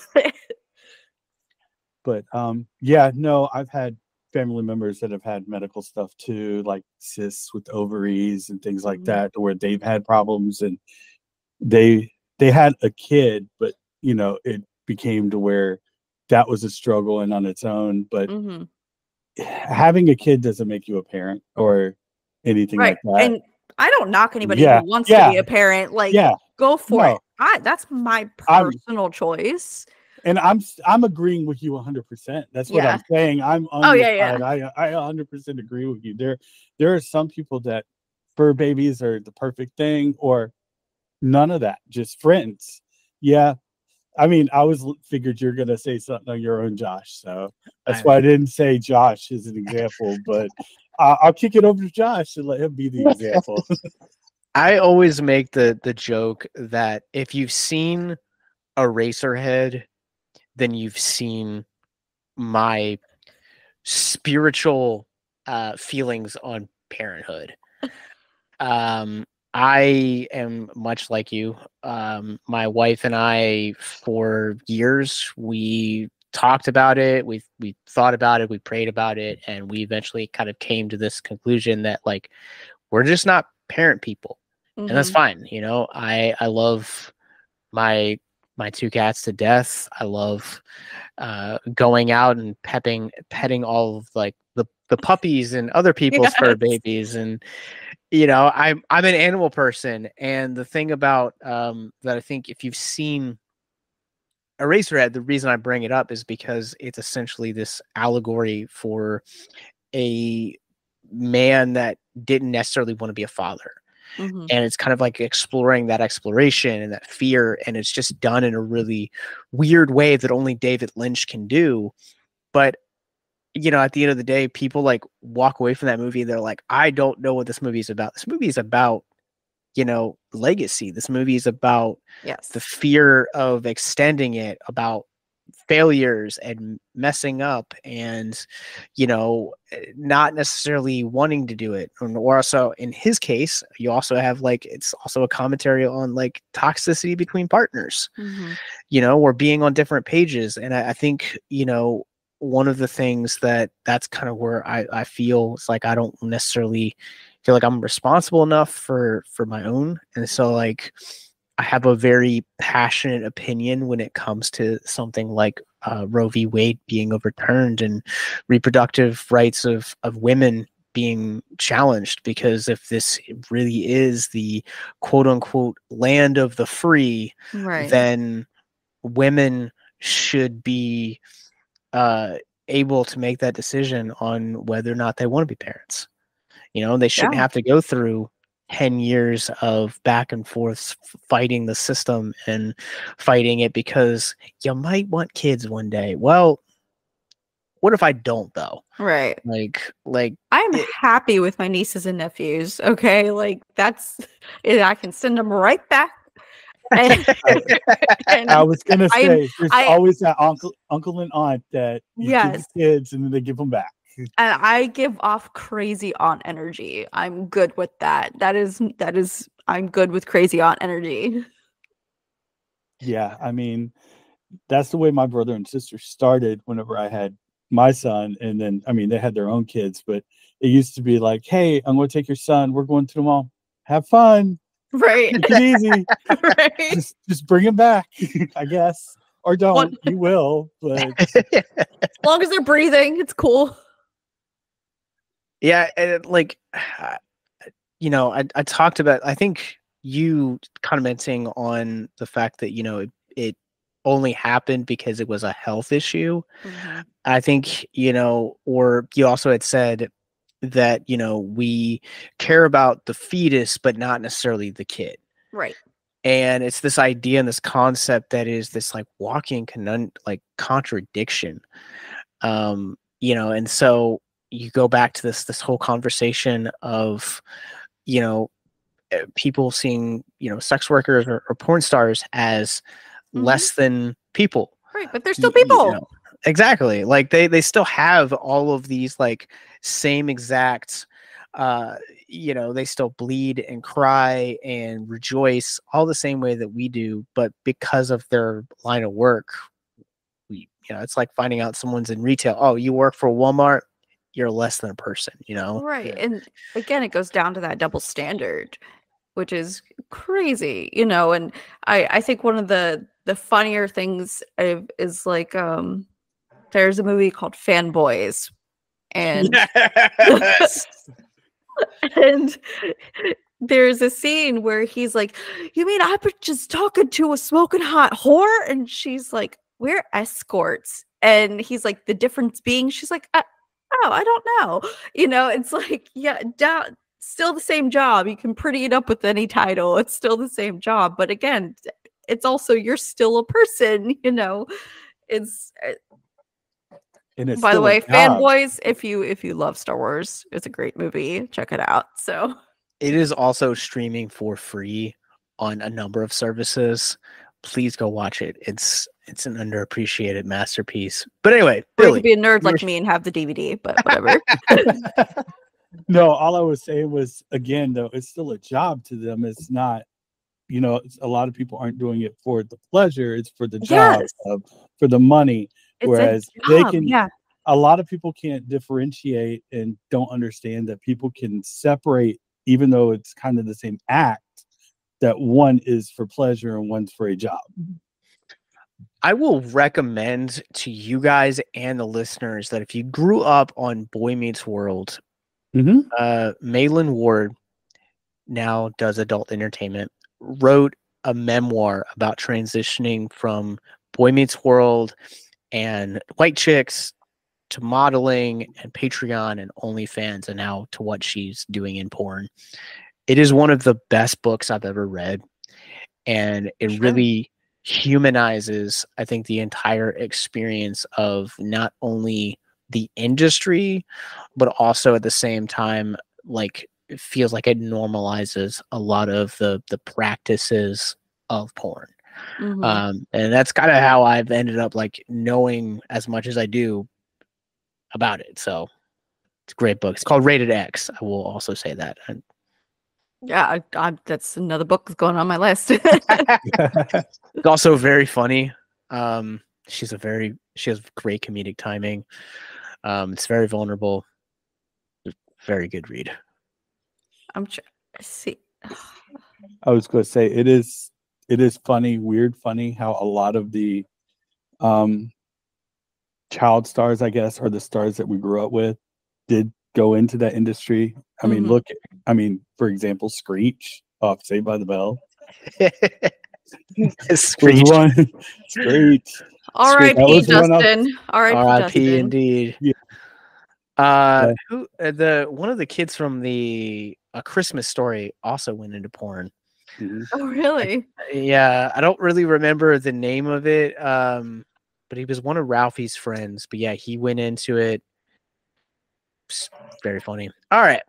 But yeah, no, I've had family members that have had medical stuff too, like cysts with ovaries and things like that, where they've had problems, and they had a kid, but you know, it became to where that was a struggle and on its own. But having a kid doesn't make you a parent or anything like that. And I don't knock anybody who wants to be a parent. Like, go for it. That's my personal choice. And I'm agreeing with you 100%. That's what I'm saying. I'm on your side. I 100% agree with you. There are some people that fur babies are the perfect thing, or none of that, just friends. Yeah. I mean, I figured you're going to say something on your own, Josh. So that's why I didn't say Josh as an example, but I'll kick it over to Josh and let him be the example. I always make the joke that if you've seen Eraserhead, then you've seen my spiritual feelings on parenthood. I am much like you. My wife and I, for years, we talked about it. We thought about it. We prayed about it, and we eventually kind of came to this conclusion that like we're just not parent people, and that's fine. You know, I love my two cats to death. I love going out and petting all of like the puppies and other people's fur babies, and you know, I'm an animal person, and the thing about that I think if you've seen Eraserhead, the reason I bring it up is because it's essentially this allegory for a man that didn't necessarily want to be a father. And it's kind of like exploring that exploration and that fear, and it's just done in a really weird way that only David Lynch can do. But you know, at the end of the day, people like walk away from that movie and they're like, I don't know what this movie is about. This movie is about, you know, legacy. This movie is about the fear of extending it, about failures and messing up, and you know, not necessarily wanting to do it. Or also in his case, you also have like, it's also a commentary on like toxicity between partners, you know, or being on different pages. And I think, you know, one of the things that's kind of where I feel it's like I don't necessarily feel like I'm responsible enough for my own. And so like I have a very passionate opinion when it comes to something like Roe v. Wade being overturned and reproductive rights of women being challenged, because if this really is the quote unquote land of the free, then women should be able to make that decision on whether or not they want to be parents. You know, they shouldn't have to go through 10 years of back and forth fighting the system and fighting it because you might want kids one day. Well, what if I don't though? Right. Like I'm happy with my nieces and nephews. Okay. Like that's it. I can send them right back. And I was gonna say there's always that uncle and aunt that you give the kids and then they give them back. And I give off crazy aunt energy. I'm good with that. That is I'm good with crazy aunt energy. Yeah, I mean, that's the way my brother and sister started whenever I had my son. And then, I mean, they had their own kids, but it used to be like, hey, I'm going to take your son. We're going to the mall. Have fun. Right. Take it easy. Right. Just bring him back, I guess. Or don't. You will. But as long as they're breathing, it's cool. Yeah. And like, you know, I talked about, I think you commenting on the fact that, you know, it only happened because it was a health issue. I think, you know, or you also had said that, you know, we care about the fetus, but not necessarily the kid. Right. And it's this idea and this concept that is this like walking contradiction. You know, and so you go back to this whole conversation of, you know, people seeing, you know, sex workers or porn stars as less than people. Right, but they're still people. You know, exactly. Like they still have all of these like same exact you know, they still bleed and cry and rejoice all the same way that we do, but because of their line of work, we, you know, it's like finding out someone's in retail. Oh, you work for Walmart, you're less than a person, you know? Right. And again, it goes down to that double standard, which is crazy, you know. And I think one of the funnier things is like there's a movie called Fanboys, and and there's a scene where he's like, you mean I was just talking to a smoking hot whore? And she's like, we're escorts. And he's like, the difference being, she's like, oh, I don't know. You know, it's like, yeah, still the same job. You can pretty it up with any title. It's still the same job. But again, it's also, you're still a person, you know. By the way, Fanboys, if you love Star Wars, it's a great movie. Check it out. So it is also streaming for free on a number of services. Please go watch it. It's an underappreciated masterpiece. But anyway, Billy, you could be a nerd like me and have the DVD, but whatever. No, all I was saying was, again, though, it's still a job to them. It's not, a lot of people aren't doing it for the pleasure. It's for the job, for the money. It's Whereas a they job, can, yeah. a lot of people can't differentiate and don't understand that people can separate, even though it's kind of the same act, that one is for pleasure and one's for a job. I will recommend to you guys and the listeners that if you grew up on Boy Meets World, Malin Ward now does adult entertainment, wrote a memoir about transitioning from Boy Meets World and White Chicks to modeling and Patreon and OnlyFans and now to what she's doing in porn. It is one of the best books I've ever read, and it really humanizes, I think, the entire experience of not only the industry, but also at the same time, like, it feels like it normalizes a lot of the practices of porn. And that's kind of how I've ended up like knowing as much as I do about it. So it's a great book. It's called Rated X. I will also say that. Yeah, that's another book that's going on my list. It's also very funny. She has great comedic timing. It's very vulnerable. Very good read. I'm trying to see. I was going to say it is funny, weird funny how a lot of the child stars, I guess, or the stars that we grew up with did go into that industry. I mean, for example, Screech off Saved by the Bell. Screech. Screech. R.I.P. Justin. R.I.P. indeed. Yeah. One of the kids from A Christmas Story also went into porn. Oh, really? I don't really remember the name of it, but he was one of Ralphie's friends. But yeah, he went into it. It's very funny. All right.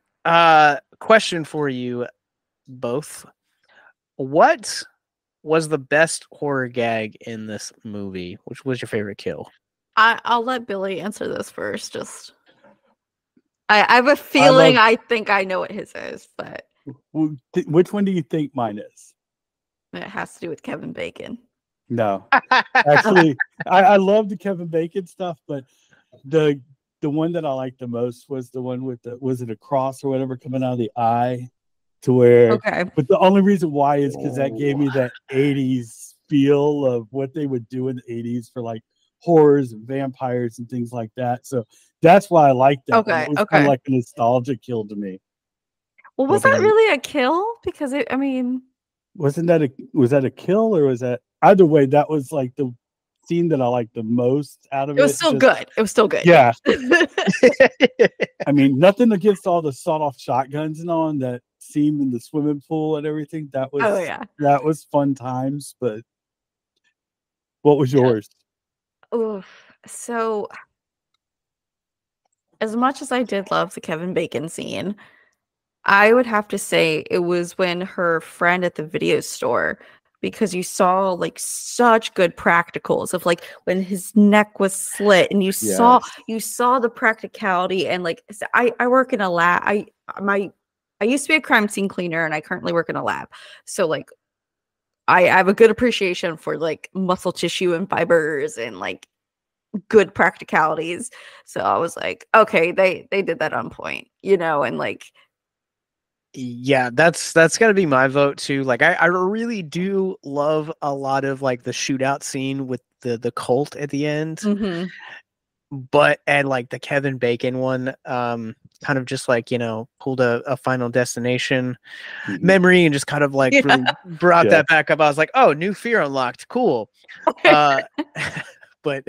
Question for you both. What was the best horror gag in this movie? Which was your favorite kill? I'll let Billy answer this first. Just I have a feeling I think I know what his is, but which one do you think mine is? It has to do with Kevin Bacon. No, actually, I love the Kevin Bacon stuff, but the one that I liked the most was the one with was it a cross or whatever coming out of the eye, to where. Okay. But the only reason why is because that gave me that 80s feel of what they would do in the 80s for like horrors and vampires and things like that. So that's why I liked that. Okay. It was kind of like a nostalgia kill to me. Well, was that really a kill? Because was that a kill, or was that either way? That was like the scene that I liked the most out of it. It was still good. It was still good. Yeah. I mean, nothing against all the sawed-off shotguns and all, and that scene in the swimming pool and everything. That was that was fun times. But what was yours? Oof. So, as much as I did love the Kevin Bacon scene, I would have to say it was when her friend at the video store, because you saw like such good practicals of like when his neck was slit, and you saw the practicality. And like I work in a lab. I used to be a crime scene cleaner, and I currently work in a lab. So like I have a good appreciation for like muscle tissue and fibers and like good practicalities. So I was like, okay, they did that on point, and like. Yeah, that's gotta be my vote too. Like I really do love a lot of like the shootout scene with the cult at the end. But and like the Kevin Bacon one, kind of just like, pulled a Final Destination memory and just kind of like really brought that back up. I was like, oh, new fear unlocked. Cool. But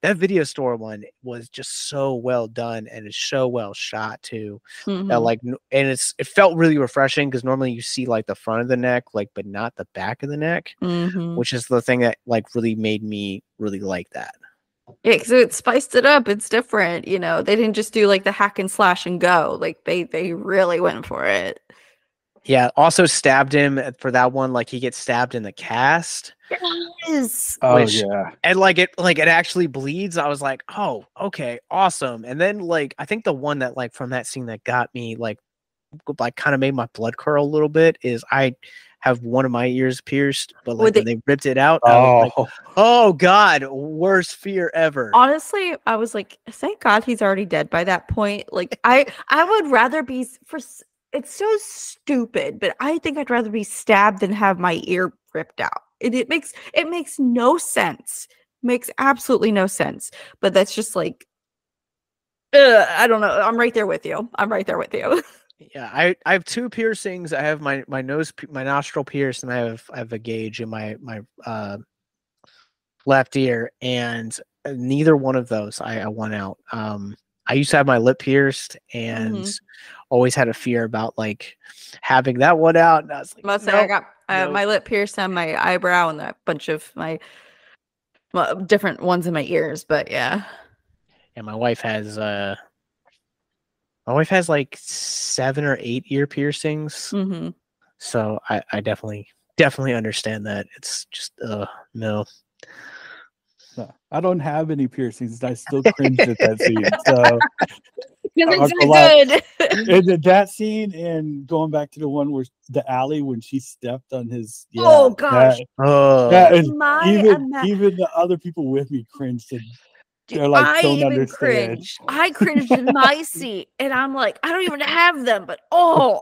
that video store one was just so well done, and it's so well shot too. That and it felt really refreshing, because normally you see like the front of the neck, like, but not the back of the neck, which is the thing that like really made me really like that. Yeah, because it spiced it up. It's different, They didn't just do like the hack and slash and go. Like they really went for it. Yeah, also stabbed him for that one. Like he gets stabbed in the cast. Yes. Oh Which, yeah. and like it actually bleeds. I was like, oh, okay, awesome. And then like I think the one that like from that scene that got me like kind of made my blood curdle a little bit is I have one of my ears pierced, but like when they ripped it out, I was like, oh God, worst fear ever. Honestly, I was like, thank God he's already dead by that point. Like I would rather be it's so stupid, but I think I'd rather be stabbed than have my ear ripped out. It makes no sense. Makes absolutely no sense. But that's just like, I don't know. I'm right there with you. Yeah, I have 2 piercings. I have my nose, my nostril pierced, and I have a gauge in my left ear, and neither one of those I want out. I used to have my lip pierced, and always had a fear about like having that one out. And I was like, mostly I got my lip pierced on my eyebrow and a bunch of my different ones in my ears. But yeah, and my wife has like 7 or 8 ear piercings. So I definitely understand that. It's just no. I don't have any piercings. I still cringed at that scene. So it's good. And that scene, and going back to the one where the alley when she stepped on his. Yeah, oh gosh! Even the other people with me cringed. They're like, don't understand. I cringed in my seat, and I'm like, I don't even have them, but oh.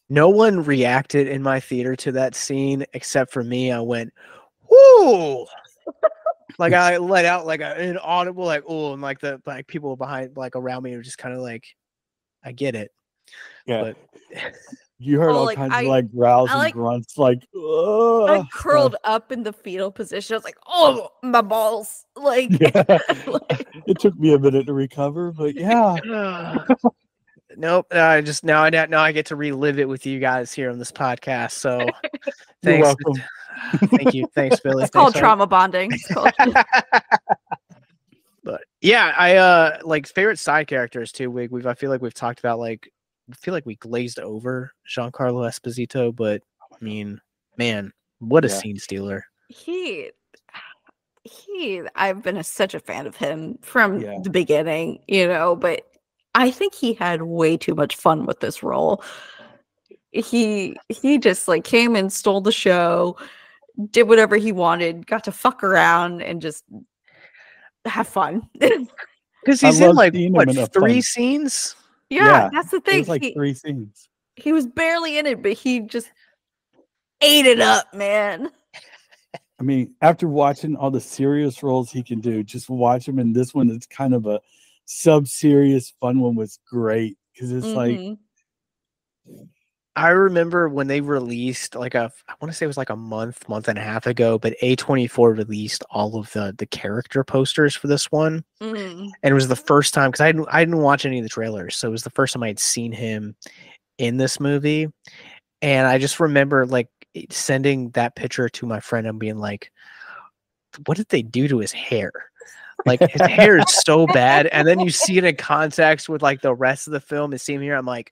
No one reacted in my theater to that scene except for me. I went, whoo! Like I let out like an inaudible like oh, and like the like people behind like around me were just kind of like, I get it. Yeah. But you heard all kinds of like growls and grunts, like I curled up in the fetal position. I was like, oh, my balls. Like, it took me a minute to recover, but yeah. Nope. I get to relive it with you guys here on this podcast. So You're welcome. Thank you. Thanks, Billy. It's called trauma bonding. But yeah, I like favorite side characters too. I feel like we've talked about like I feel like we glazed over Giancarlo-Esposito, but I mean, man, what a scene stealer. I've been such a fan of him from the beginning, but I think he had way too much fun with this role. He just like came and stole the show, did whatever he wanted, got to fuck around and just have fun. Because he's in like what 3 scenes? Yeah, that's the thing. It was like 3 scenes. He was barely in it, but he just ate it up, man. I mean, after watching all the serious roles he can do, just watch him in this one. It's kind of a sub-serious fun one. Was great because it's like. I remember when they released I want to say it was like a month and a half ago, but A24 released all of the character posters for this one. And it was the first time, because I didn't watch any of the trailers. So it was the first time I had seen him in this movie. And I just remember like sending that picture to my friend and being like, what did they do to his hair? Like his hair is so bad. And then you see it in context with like the rest of the film and see him here. I'm like,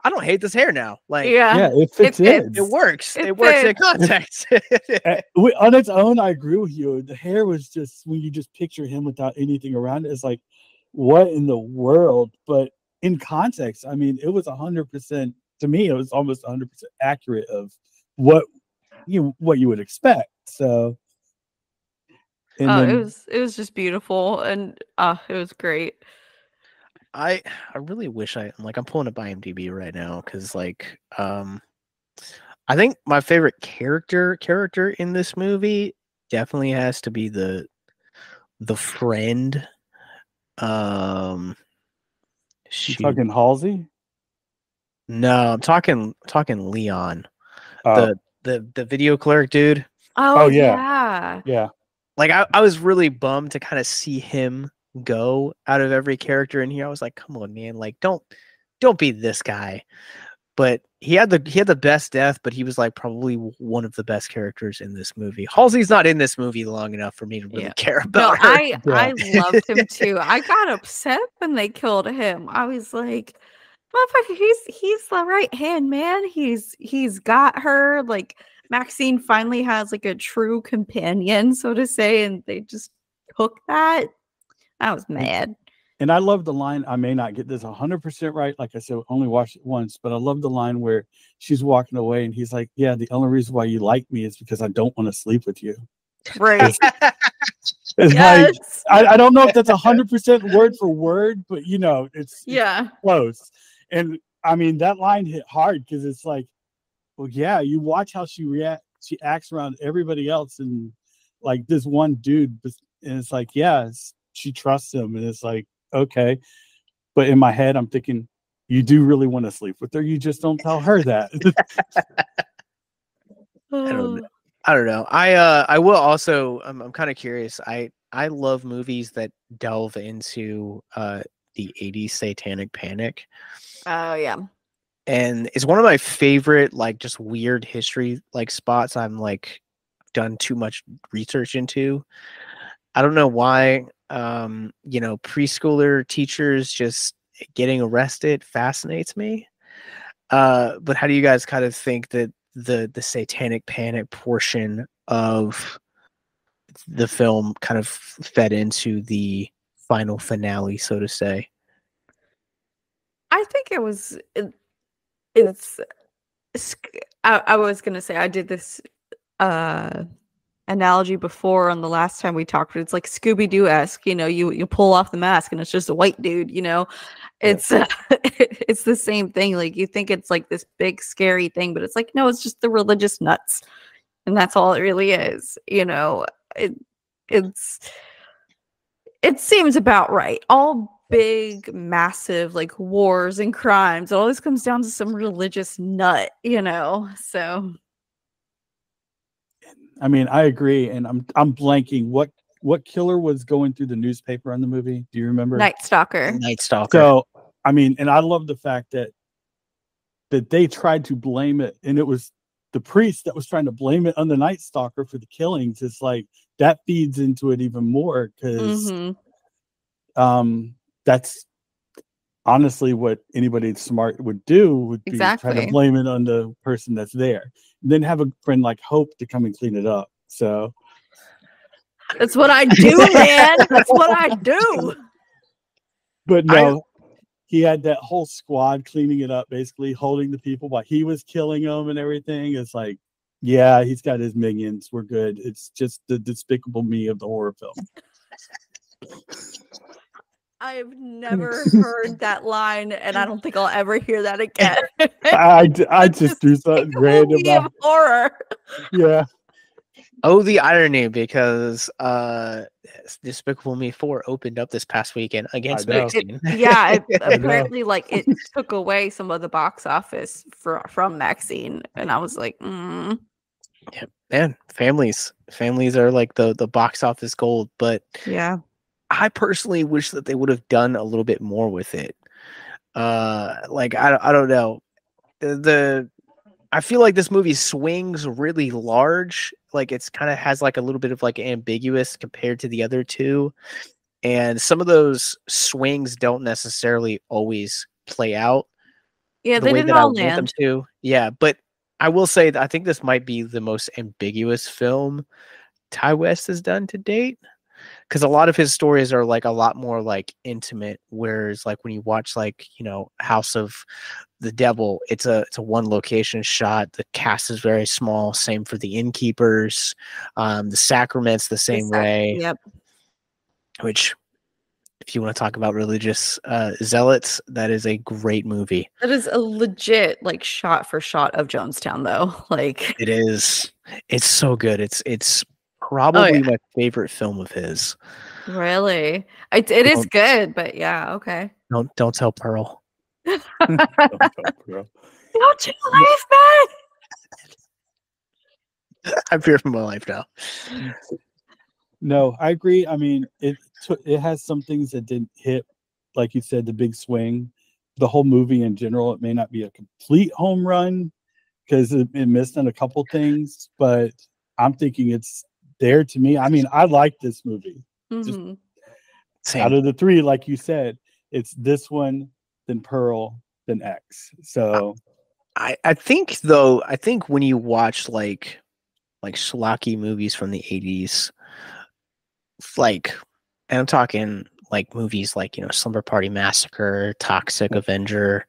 I don't hate this hair now. Like, it fits in. It works. It works in context. On its own, I agree with you. The hair was just, when you just picture him without anything around it, it's like, what in the world? But in context, I mean, it was 100%. To me, it was almost 100% accurate of what you would expect. So, it was just beautiful, and it was great. I really wish I'm pulling up IMDb right now because like I think my favorite character in this movie definitely has to be the friend. You talking Halsey? No, I'm talking Leon, the video clerk dude. Oh yeah. Like I was really bummed to kind of see him go out of every character in here. I was like, come on, man, like don't be this guy. But he had the best death, but he was like probably one of the best characters in this movie. Halsey's not in this movie long enough for me to really care about her. I loved him too. I got upset when they killed him. I was like, Motherfucker, he's the right hand man. He's got her. Like, Maxine finally has like a true companion, so to say, and they just took that. I was mad. And I love the line. I may not get this 100% right. Like I said, only watched it once, but I love the line where she's walking away and he's like, "Yeah, the only reason why you like me is because I don't want to sleep with you." Right. It's Yes. like, I don't know if that's 100% word for word, but it's close. And I mean, that line hit hard because it's like, well, yeah, you watch how she acts around everybody else, and like this one dude, and it's like, yeah, she trusts him, and it's like, okay. But in my head, I'm thinking, you do really want to sleep with her. You just don't tell her that. I don't know. I will also. I'm kind of curious. I love movies that delve into the 80s satanic panic. Oh yeah. And it's one of my favorite, like, just weird history like spots. I'm like done too much research into. I don't know why. Preschooler teachers just getting arrested fascinates me. But how do you guys kind of think that the satanic panic portion of the film kind of fed into the final finale, so to say? I think it was. I was gonna say I did this analogy before on the last time we talked, but it's like Scooby-Doo-esque. You pull off the mask and it's just a white dude. It's it's the same thing. Like, you think it's like this big scary thing, but it's like, no, it's just the religious nuts, and that's all it really is. It seems about right. All big, massive, like, wars and crimes, it always comes down to some religious nut, so. I mean, I agree, and I'm blanking. What killer was going through the newspaper on the movie? Do you remember? Night Stalker. So, I mean, and I love the fact that they tried to blame it, and it was the priest that was trying to blame it on the Night Stalker for the killings. It's like that feeds into it even more because that's honestly what anybody smart would do, would be try to blame it on the person that's there. And then have a friend like Hope to come and clean it up. So that's what I do, man. That's what I do. But no, he had that whole squad cleaning it up, basically holding the people while he was killing them and everything. It's like, yeah, he's got his minions. We're good. It's just the Despicable Me of the horror film. I've never heard that line, and I don't think I'll ever hear that again. I just do something random of horror. Yeah. Oh, the irony, because Despicable Me 4 opened up this past weekend against Maxine. Apparently, like, it took away some of the box office from Maxine, and I was like, Yeah, man, families are like the box office gold, but yeah. I personally wish that they would have done a little bit more with it. Like, I don't know. I feel like this movie swings really large. Like, it's kind of has like a little bit of like ambiguous compared to the other two. And some of those swings don't necessarily always play out. Yeah, the they way didn't that I all want them land. to. Yeah, but I will say that I think this might be the most ambiguous film ti-west has done to date. Because a lot of his stories are like a lot more like intimate, whereas like when you watch like, House of the Devil, it's a one location shot. The cast is very small. Same for the Innkeepers. The Sacrament's the same way. Yep. Which, if you want to talk about religious zealots, that is a great movie. That is a legit like shot for shot of Jonestown, though. Like, it is. It's so good. It's probably my favorite film of his. Really? It is good, but yeah, okay. Don't tell Pearl. Don't tell Pearl. Don't you leave me! I'm fear for my life now. No, I agree. I mean, it has some things that didn't hit, like you said, the big swing. The whole movie in general, it may not be a complete home run because it missed on a couple things, but I'm thinking it's there to me. I mean, I like this movie. Just out of the three, like you said, it's this one, then Pearl, than X. So I think though, when you watch like schlocky movies from the 80s, like, and I'm talking like movies like, Slumber Party Massacre, Toxic Avenger,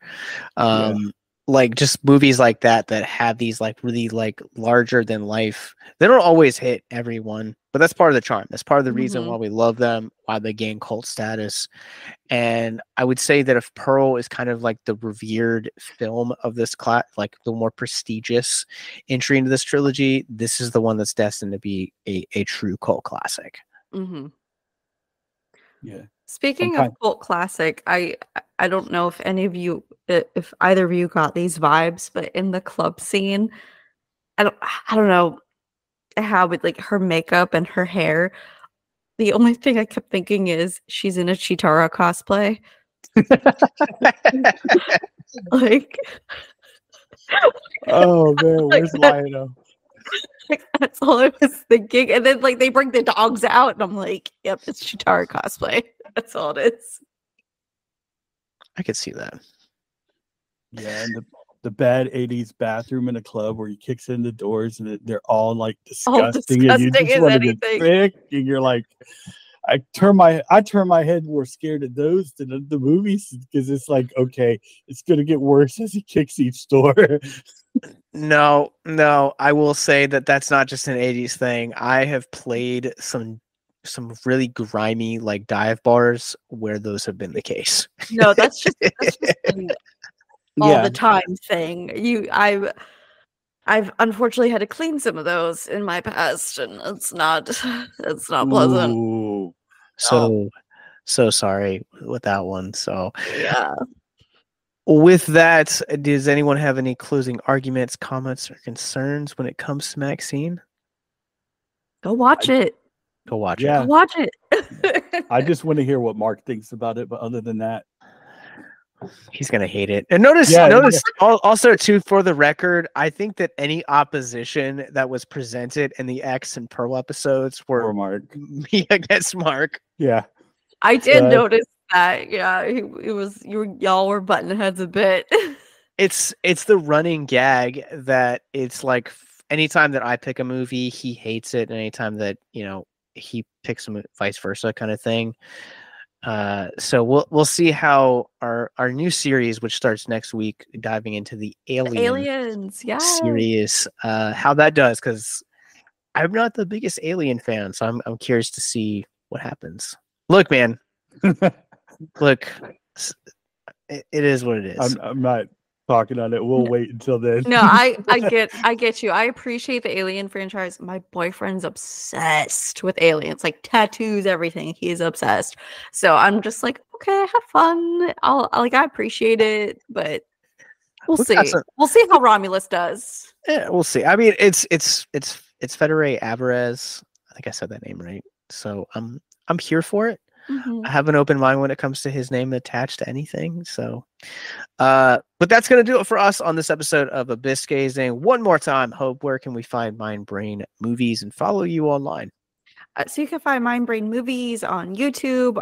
like just movies like that have these like really like larger than life. They don't always hit everyone, but that's part of the charm. That's part of the reason why we love them, why they gain cult status. And I would say that if Pearl is kind of like the revered film of this class, like the more prestigious entry into this trilogy, this is the one that's destined to be a true cult classic. Yeah. Speaking of cult classic, I don't know if if either of you got these vibes, but in the club scene, I don't know how, with like her makeup and her hair, the only thing I kept thinking is she's in a Chitara cosplay. Like, oh man, where's Lionel? Like, that's all I was thinking. And then like they bring the dogs out, and I'm like, yep, it's Chitara cosplay. That's all it is. I could see that. Yeah, and the bad 80s bathroom in a club where he kicks in the doors and they're all like disgusting, and you just want to get sick, and you're like, I turn my head more scared at those than the movies, because it's like, okay, it's gonna get worse as he kicks each door. No, I will say that that's not just an 80s thing. I have played some really grimy like dive bars where those have been the case. No, that's just an all the time thing. I've unfortunately had to clean some of those in my past, and it's not pleasant. Ooh. So sorry with that one. So yeah. With that, does anyone have any closing arguments, comments, or concerns when it comes to Maxine? Go watch it. Go watch it. Go watch it. I just want to hear what Mark thinks about it, but other than that, he's gonna hate it. And notice also too, for the record, I think that any opposition that was presented in the X and Pearl episodes were me against Mark. Yeah, I did notice that. Yeah, it was y'all were button heads a bit. It's the running gag that it's like anytime that I pick a movie, he hates it, and anytime that he picks a vice versa kind of thing. So we'll see how our new series, which starts next week, diving into the aliens series, how that does, because I'm not the biggest Alien fan, so I'm curious to see what happens. Look, man, look, it is what it is. I'm not talking on it. We'll wait until then. No, I get you. I appreciate the Alien franchise. My boyfriend's obsessed with aliens, like tattoos, everything. He's obsessed. So I'm just like, okay, have fun. I appreciate it, but we'll see. We'll see how Romulus does. Yeah, we'll see. I mean, it's Federe Alvarez. I think I said that name right. So I'm here for it. I have an open mind when it comes to his name attached to anything. So, but that's going to do it for us on this episode of Abyss Gazing. One more time, Hope, where can we find Mind Brain Movies and follow you online? So you can find Mind Brain Movies on YouTube.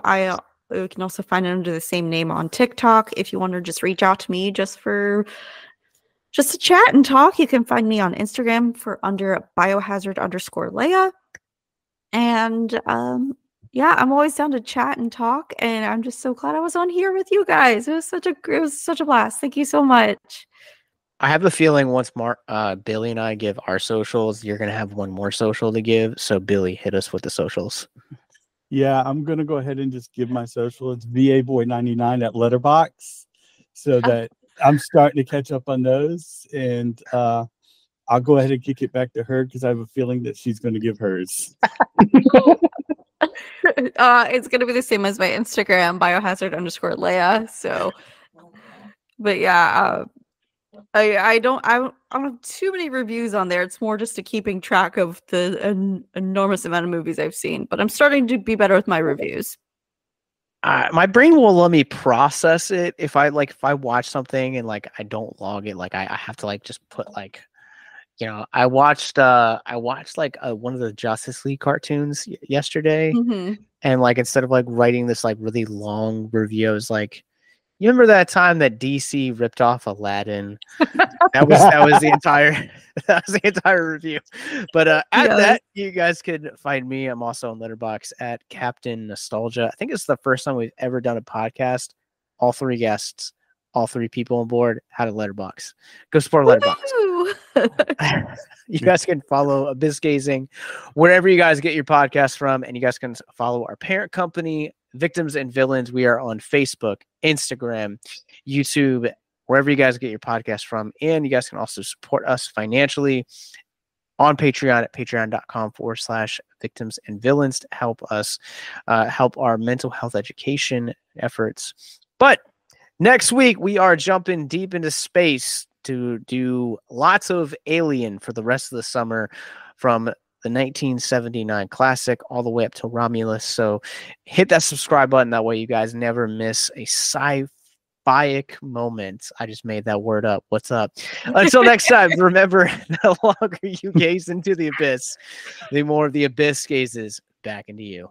You can also find it under the same name on TikTok. If you want to just reach out to me just to chat and talk, you can find me on Instagram under biohazard_Leia. And, yeah, I'm always down to chat and talk, and I'm just so glad I was on here with you guys. It was such a blast. Thank you so much. I have a feeling once Billy and I give our socials, you're gonna have one more social to give. So Billy, hit us with the socials. Yeah, I'm gonna go ahead and just give my social. It's VABoy99 at Letterboxd, so that I'm starting to catch up on those, and I'll go ahead and kick it back to her because I have a feeling that she's going to give hers. It's gonna be the same as my Instagram, biohazard_Leia. So, but yeah, I don't have too many reviews on there. It's more just to keeping track of the enormous amount of movies I've seen. But I'm starting to be better with my reviews. My brain will let me process it if I watch something and like I don't log it. Like I have to like just put like. I watched like one of the Justice League cartoons yesterday, and like instead of like writing this like really long review, I was like, You remember that time that DC ripped off Aladdin? That was the entire review. But at that, you guys could find me. I'm also on Letterboxd at Captain Nostalgia. I think it's the first time we've ever done a podcast. All 3 guests, all 3 people on board had a Letterboxd. Go support Letterboxd. You guys can follow Abyss Gazing wherever you guys get your podcast from, and you guys can follow our parent company, Victims and Villains. We are on Facebook, Instagram, YouTube, wherever you guys get your podcast from. And you guys can also support us financially on Patreon at patreon.com/victims and villains to help us help our mental health education efforts. But next week, we are jumping deep into space to do lots of Alien for the rest of the summer, from the 1979 classic all the way up to Romulus. So hit that subscribe button. That way you guys never miss a sci-fi-ic moment. I just made that word up. What's up? Until next time, remember, the longer you gaze into the abyss, the more the abyss gazes back into you.